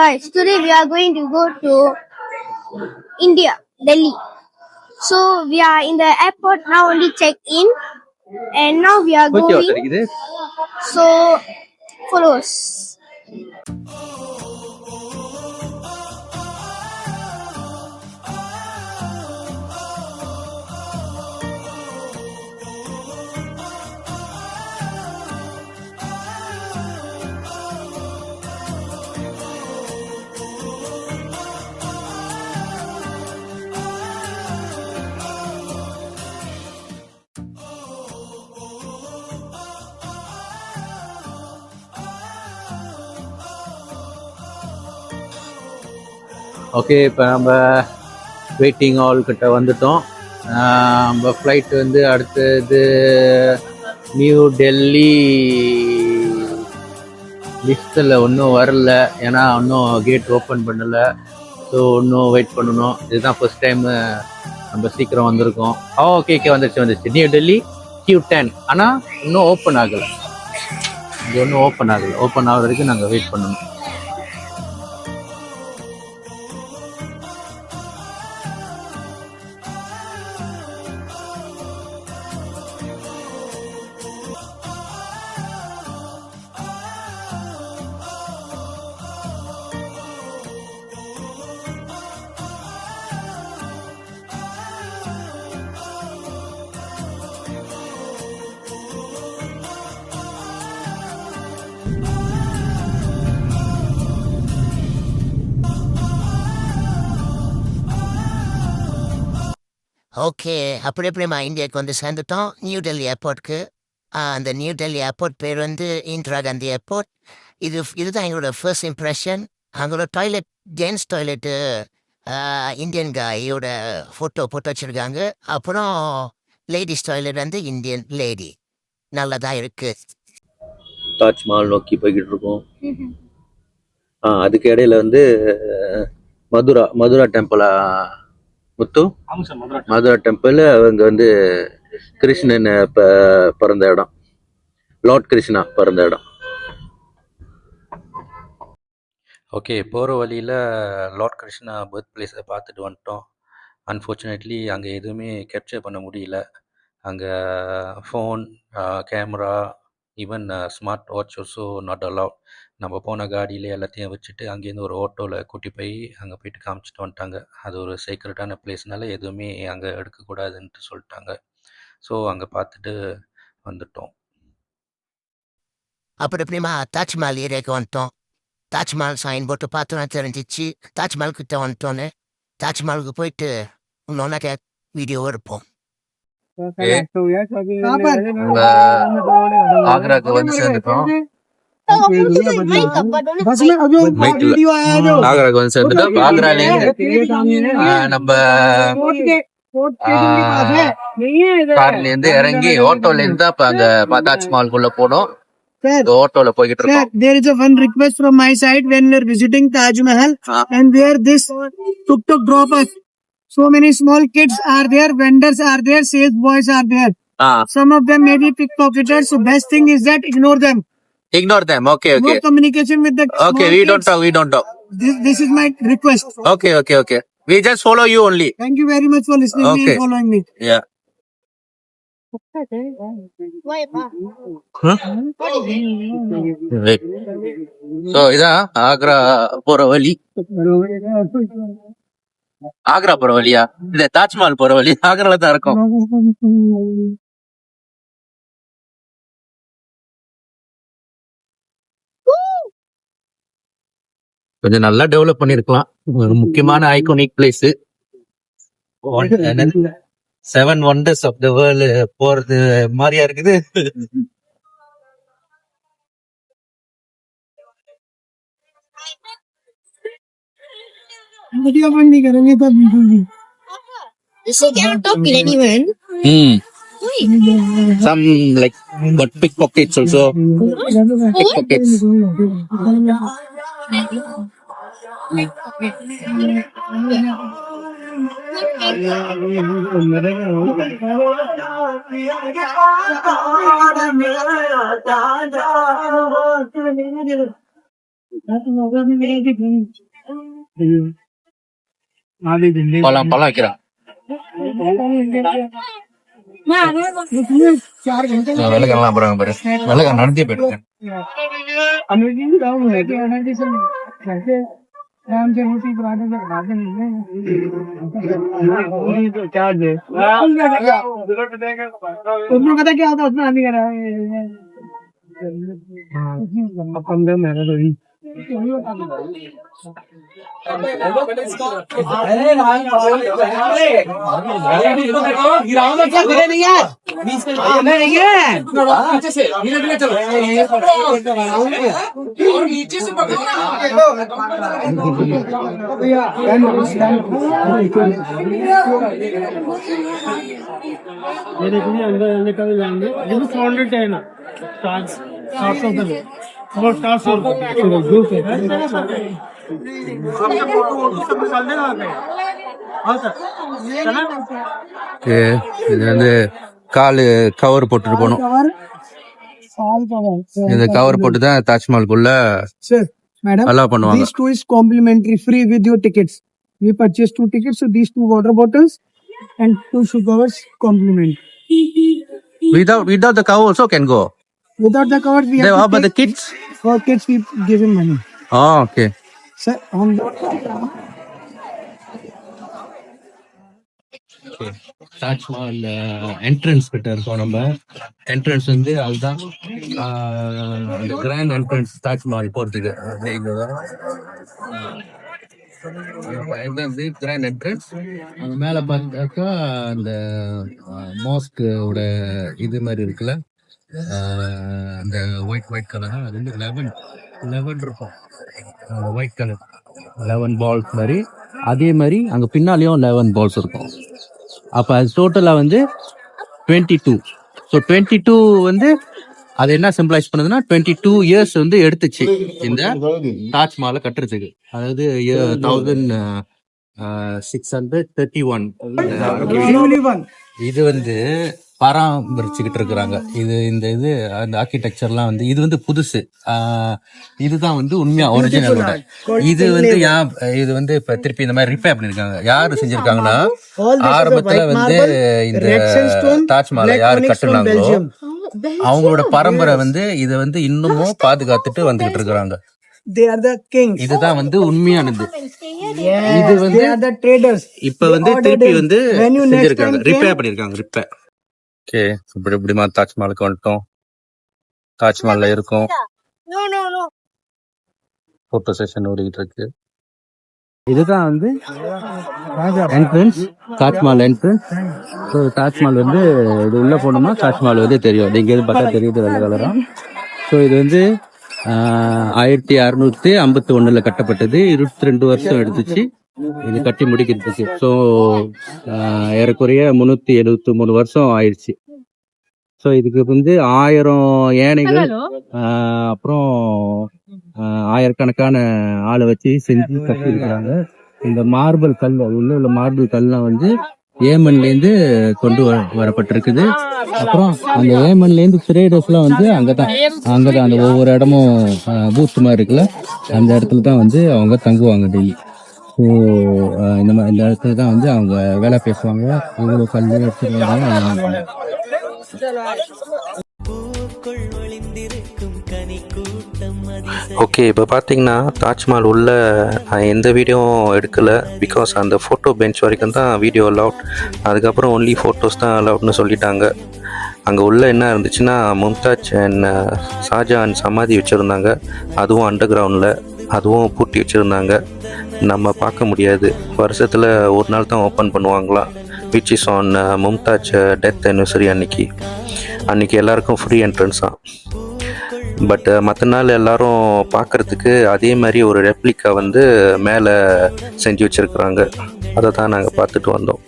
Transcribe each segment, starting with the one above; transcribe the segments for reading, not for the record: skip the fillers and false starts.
guys, today we are going to go to India, Delhi. So we are in the airport now, only checked in, and now we are going. So follow us. Okay, இப்போ நம்ம waiting hall கிட்ட வந்துட்டோம். நம்ம flight வந்து அடுத்தது new Delhi. லிஸ்ட்டில் ஒன்றும் வரல, ஏன்னா இன்னும் கேட் ஓப்பன் பண்ணலை. ஸோ இன்னும் வெயிட் பண்ணணும். இதுதான் ஃபர்ஸ்ட் டைமு நம்ம சீக்கிரம் வந்திருக்கோம். ஓகே வந்துருச்சு நியூ டெல்லி Q10. ஆனால் இன்னும் ஓப்பன் ஆகலை. இங்கே ஒன்றும் ஓப்பன் ஆகலை. ஓப்பன் ஆகிற வரைக்கும் நாங்கள் வெயிட் பண்ணணும். ஓகே, அப்படிமா இந்தியாவுக்கு வந்து சேர்ந்துட்டோம். நியூ டெல்லி ஏர்போர்ட்க்கு. அந்த நியூ டெல்லி ஏர்போர்ட் பேர் வந்து இந்திரா காந்தி ஏர்போர்ட். இதுதான் எங்களோட ஃபர்ஸ்ட் இம்ப்ரெஷன். அங்களோட டாய்லெட், ஜென்ஸ் டாய்லெட்டு, இந்தியன் காயோட ஃபோட்டோ போட்டு வச்சுருக்காங்க. அப்புறம் லேடிஸ் டாய்லெட் வந்து இந்தியன் லேடி. நல்லதாக இருக்கு. தாஜ்மஹால் நோக்கி போய்கிட்டு இருக்கோம். அதுக்கு இடையில வந்து மதுரா டெம்பிளா முத்து மதுரா டெம்பிள். அவங்க வந்து கிருஷ்ணன் பிறந்த இடம், லார்ட் கிருஷ்ணா பிறந்த இடம். ஓகே, போகிற வழியில் லார்ட் கிருஷ்ணா பர்த் பிளேஸை பார்த்துட்டு வந்துட்டோம். அன்ஃபார்ச்சுனேட்லி அங்கே எதுவுமே கேப்சர் பண்ண முடியல. அங்கே phone, camera, even smart watch also not allowed. நம்ம போன காடியிலே எல்லாத்தையும் வச்சுட்டு அங்கேருந்து ஒரு ஆட்டோவில் கூட்டி போய் அங்கே போயிட்டு காமிச்சிட்டு வந்துட்டாங்க. அது ஒரு சீக்ரெட்டான பிளேஸ்னால எதுவுமே அங்கே எடுக்கக்கூடாதுன்ட்டு சொல்லிட்டாங்க. ஸோ அங்கே பார்த்துட்டு வந்துட்டோம். அப்புறம் எப்படிமா தாஜ்மஹால் ஏரியாவுக்கு வந்துட்டோம். தாஜ்மஹால் சைன் போட்டு பார்த்தோன்னா தெரிஞ்சிச்சு தாஜ்மஹால் கிட்ட வந்துட்டோன்னு. தாஜ்மஹாலுக்கு போயிட்டு இன்னொன்னா வீடியோ எடுப்போம். ஆக்ராக்கு வந்து சேர்ந்துட்டோம். ஆக்ராக்கு வந்து சேர்ந்துட்டோம். ஆக்ராலேருந்து நம்ம கார்லேருந்து இறங்கி ஆட்டோலேருந்து தான் இப்போ அங்கே தாஜ்மஹால்குள்ள போனோம். ஆட்டோல போய்கிட்டு இருக்கோம். There is a one request from my side when we are visiting Taj Mahal and where this tuk-tuk drop us. So many small kids are there, vendors are there, sales boys are there. Some of them may be pickpocketers, so best thing is that ignore them. Ignore them. Okay. No communication with the Okay, we don't talk. This is my request. Okay. We just follow you only. Thank you very much for listening me and following me. Yeah. So இதான் ஆக்ரா போற வழி. ஆக்ரா போற வழியா? இல்ல தாஜ்மஹால் போற வழி ஆக்ரால தான் இருக்கும். கொஞ்சம் நல்லா டெவலப் பண்ணிருக்கலாம். ஒரு முக்கியமான iconic place. 7 wonders of the world போறது மாதிரியா இருக்குது. So cannot talk in anyone. Some like but pickpockets also. Pickpockets. பழம் வைக்கிறான் வெள்ளக்கெல்லாம் அப்புறம் பாரு வெள்ளக்கா நடத்தியே போயிட்டு पता क्या होता है उसमें आने का अपन दे मेरा तो ही இது வந்து காலு கவர் போட்டுட்டு போனோம் இந்த கவர் போட்டு தான் தாஜ்மஹாலுக்குள்ள Sir, madam, அலோவ் பண்ணுவாங்க these two is complimentary, free with your tickets. We purchased 2 tickets, so these 2 water bottles and 2 shoe covers complimentary. without the cover also can go Without the covers, we they have are to but the take, kids for kids we give him money. oh okay Sir, on the Taj Mahal entrance கிட்ட இருக்கோம் நம்ம entrance வந்து அதுதான் grand entrance Taj Mahal போறதுக்கு grand entrance அங்க மேல பார்த்தாக்கா அந்த மாஸ்கோட இது மாதிரி இருக்குல்ல அந்த ஒயிட் கலர் அது வந்து 11 இருக்கும் அந்த ஒயிட் கலர் 11 பால்ஸ் மாதிரி அதே மாதிரி அங்க பின்னாலேயும் 11 பால்ஸ் இருக்கும் அப்ப அது டோட்டலா வந்து 22 ஸோ 22 வந்து அது என்ன சிம்பிளைஸ் பண்ணுதுன்னா 22 இயர்ஸ் வந்து எடுத்துச்சு இந்த தாஜ்மஹாலை கட்டுறதுக்கு அதாவது 1631 இது வந்து பராமரிச்சுக்கிட்டு இருக்கிறாங்க இது இந்த இது அந்த ஆர்கிடெக்சர்லாம் வந்து இது வந்து புதுசு இதுதான் வந்து உண்மையா ஒரிஜினலோட இது வந்து இது வந்து இப்ப திருப்பி இந்த மாதிரி ரிப்பேர் பண்ணிருக்காங்க யாரு செஞ்சிருக்காங்கன்னா ஆரம்பத்துல வந்து இந்த தாஜ்மஹாலை யாரு கட்டுனாங்களோ அவங்களோட பரம்பரை வந்து இத வந்து இன்னமும் பாதுகாத்துட்டு வந்துகிட்டு இருக்காங்க they are the kings. இதுதான் வந்து உண்மையானது இது வந்து They are the traders. இப்ப வந்து திருப்பி வந்து செஞ்சிருக்காங்க ரிப்பேர் பண்ணிருக்காங்க ரிப்பேர் ஓகே இப்படிமா தாஜ்மஹாலுக்கு வந்துட்டோம் தாஜ்மஹால்ல இருக்கும் போட்டோ செஷன் ஓடிக்கிட்டு இருக்கு இதுதான் வந்து entrance Taj Mahal entrance so Taj Mahal வந்து இது உள்ள போனோம்னா தாஜ்மஹால் வந்து தெரியும் இங்க இருந்து பார்த்தா தெரியுது வெள்ளை கலரா ஸோ இது வந்து 1651 கட்டப்பட்டது 22 வருஷம் எடுத்துச்சு இது கட்டி முடிக்கிறதுக்கு ஸோ ஏறக்குறைய 373 வருஷம் ஆயிடுச்சு ஸோ இதுக்கு வந்து 1000 யானைகள் அப்புறம் ஆயிரக்கணக்கான ஆளை வச்சு செஞ்சு கட்டி இருக்கிறாங்க இந்த மார்பிள் கல் உள்ள மார்பிள் கல்லாம் வந்து ஏமன்ல இருந்து கொண்டு வரப்பட்டிருக்குது அப்புறம் அந்த ஏமன்ல இருந்து ட்ரேடர்ஸ் எல்லாம் வந்து அங்கதான் அந்த ஒவ்வொரு இடமும் பூத் மாதிரி இருக்குல்ல அந்த இடத்துல தான் வந்து அவங்க தங்குவாங்க டெய்லி ஸோ இந்த இடத்துல தான் வந்து அவங்க வேலை பேசுவாங்க இவ்வளோ கல் வச்சிருக்காங்க ஓகே இப்போ பார்த்தீங்கன்னா தாஜ்மஹால் உள்ள நான் எந்த வீடியோவும் எடுக்கலை பிகாஸ் அந்த ஃபோட்டோ பெஞ்ச் வரைக்கும் தான் வீடியோ அலவுட் அதுக்கப்புறம் ஒன்லி ஃபோட்டோஸ் தான் அலவுட்னு சொல்லிட்டாங்க அங்கே உள்ள என்ன இருந்துச்சுன்னா மும்தாஜ் அண்ட் ஷாஜஹான் சமாதி வச்சுருந்தாங்க அதுவும் அண்டர் கிரவுண்டில் அதுவும் பூட்டி வச்சுருந்தாங்க நம்ம பார்க்க முடியாது வருஷத்தில் ஒரு நாள் தான் ஓப்பன் பண்ணுவாங்களாம் which is on Mumtaz death anniversary அன்னைக்கு எல்லாருக்கும் ஃப்ரீ என்ட்ரன்ஸ் தான் பட் மற்ற நாள் எல்லாரும் பார்க்குறதுக்கு அதே மாதிரி ஒரு ரெப்ளிகா வந்து மேலே செஞ்சு வச்சுருக்குறாங்க அதை தான் நாங்கள் பார்த்துட்டு வந்தோம்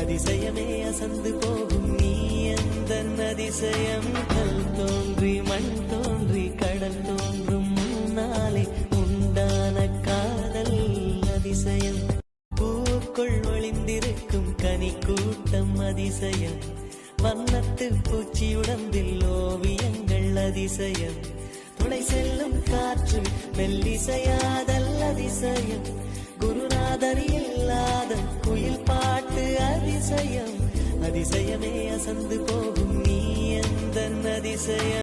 அதிசயமே அசந்து போகும் நீ எந்த அதிசயம் கல் தோன்றி மண் தோன்றி கடல் தோன்றும் முன்னாலே உண்டான காதல் அதிசயம் பூக்குள் ஒளிந்திருக்கும் கனி அதிசயம் வண்ணத்து பூச்சி உடம்பில் ஓவியங்கள் அதிசயம் துளை செல்லும் காற்று மெல்லிசையாதல் அதிசயம் குருநாதர் இல்லாத குயில் பாட்டு அதிசயம் அதிசயமே அசந்து போகும் நீ எந்த அதிசயம்